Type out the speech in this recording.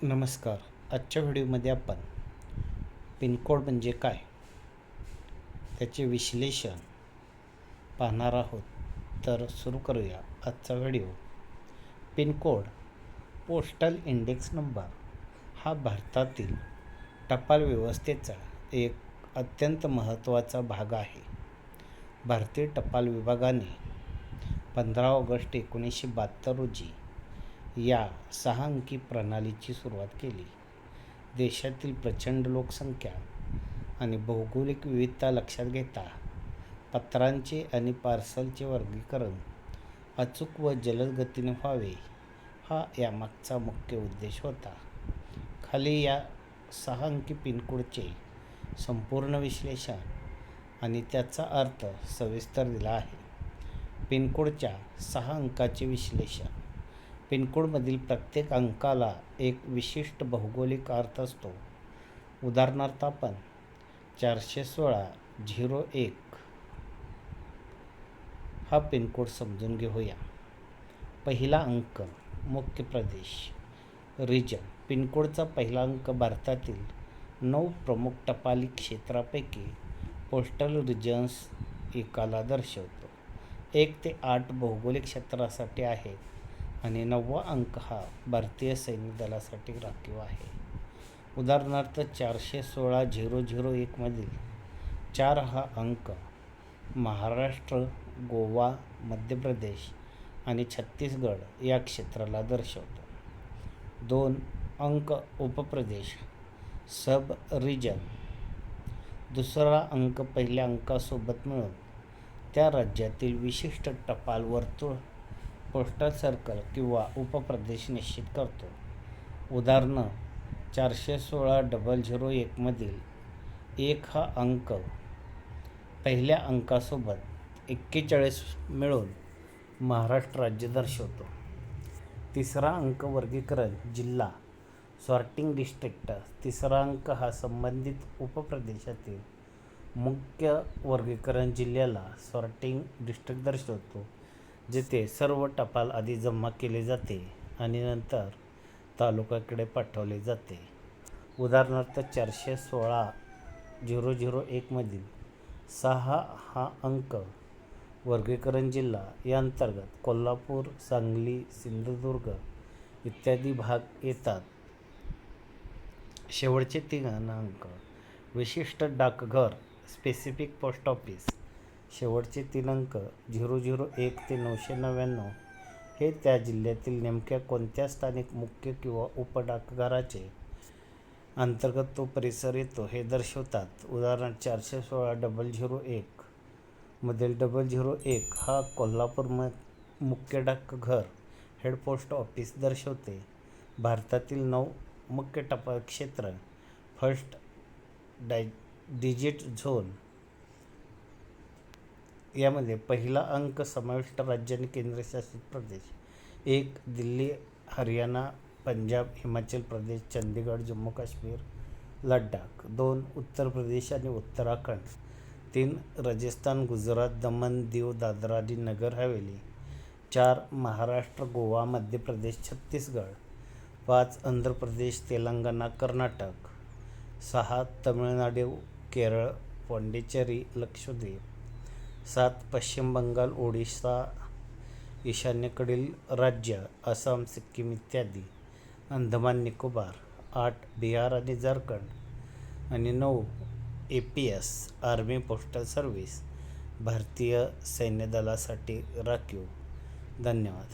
नमस्कार. आजच्या व्हिडिओमध्ये आपण पिनकोड म्हणजे काय त्याचे विश्लेषण पाहणार आहोत. तर सुरू करूया आजचा video. PIN code postal index number हा भारतातील टपाल व्यवस्थेचा एक अत्यंत महत्त्वाचा भाग आहे. भारतीय टपाल विभागाने 15 ऑगस्ट 1972 रोजी या 6 अंकी प्रणालीची सुरुवात केली. देशातील प्रचंड लोकसंख्या आणि भौगोलिक विविधता लक्षात घेता पत्रांचे आणि पार्सलचे वर्गीकरण अचूक व जलद गतीने व्हावे हा यामागचा मुख्य उद्देश होता. खाली या 6 अंकी पिनकोडचे संपूर्ण विश्लेषण आणि त्याचा अर्थ सविस्तर दिला आहे. पिनकोडच्या 6 अंकाचे विश्लेषण. पिनकोडमधील प्रत्येक अंकाला एक विशिष्ट भौगोलिक अर्थ असतो. उदाहरणार्थ आपण 416-01 हा पिनकोड समजून घेऊया. पहिला अंक मुख्य प्रदेश रिजन. पिनकोडचा पहिला अंक भारतातील 9 प्रमुख टपाली क्षेत्रापैकी पोस्टल रिजन्स एकाला दर्शवतो. 1 ते 8 भौगोलिक क्षेत्रासाठी आहेत आणि 9वा अंक हा भारतीय सैन्य दलासाठी राखीव आहे. उदाहरणार्थ 416-001 मधील 4 हा अंक महाराष्ट्र, गोवा, मध्य प्रदेश आणि छत्तीसगड या क्षेत्राला दर्शवतो. 2 अंक उपप्रदेश सब रिजन. दुसरा अंक पहिल्या अंकासोबत मिळून त्या राज्यातील विशिष्ट टपाल वर्तुळ, पोस्टल सर्कल किंवा उपप्रदेश निश्चित करतो. उदाहरण 416-001 मधील 1 हा अंक पहिल्या अंकासोबत 41 मिळून महाराष्ट्र राज्य दर्शवतो. तिसरा अंक वर्गीकरण जिल्हा, सॉर्टिंग डिस्ट्रिक्ट. तिसरा अंक हा संबंधित उपप्रदेशातील मुख्य वर्गीकरण जिल्ह्याला सॉर्टिंग डिस्ट्रिक्ट दर्शवतो, जेथे सर्व टपाल आधी जमा केले जाते आणि नंतर तालुक्याकडे पाठवले जाते. उदाहरणार्थ 416-001 मधील 6 हा अंक वर्गीकरण जिल्हा या अंतर्गत कोल्हापूर, सांगली, सिंधुदुर्ग इत्यादी भाग येतात. शेवटचे 3 अंक विशिष्ट डाकघर, स्पेसिफिक पोस्ट ऑफिस. शेवटचे 3 अंक 001 ते 999 हे त्या जिल्ह्यातील नेमक्या कोणत्या स्थानिक मुख्य किंवा उपडाकघराचे अंतर्गत तो परिसर येतो हे दर्शवतात. उदाहरण 416-001 मधील 001 हा कोल्हापूर मुख्य डाकघर हेड पोस्ट ऑफिस दर्शवते. भारतातील 9 मुख्य टपाल क्षेत्र फर्स्ट डिजिट झोन. यामध्ये पहिला अंक समाविष्ट राज्य आणि केंद्रशासित प्रदेश. 1 दिल्ली, हरियाणा, पंजाब, हिमाचल प्रदेश, चंदीगड, जम्मू काश्मीर, लडाख. 2 उत्तर प्रदेश आणि उत्तराखंड. 3 राजस्थान, गुजरात, दमण, दीव, दादरा आणि नगर हवेली. 4 महाराष्ट्र, गोवा, मध्य प्रदेश, छत्तीसगड. 5 आंध्र प्रदेश, तेलंगणा, कर्नाटक. 6 तमिळनाडू, केरळ, पाँडिचेरी, लक्षद्वीप. 7 पश्चिम बंगाल, ओडिशा, ईशान्येकडील राज्य आसाम, सिक्कीम इत्यादी. अंदमान निकोबार. 8 बिहार आणि झारखंड. आणि 9 APS आर्मी पोस्टल सर्व्हिस भारतीय सैन्य दलासाठी राखीव. धन्यवाद.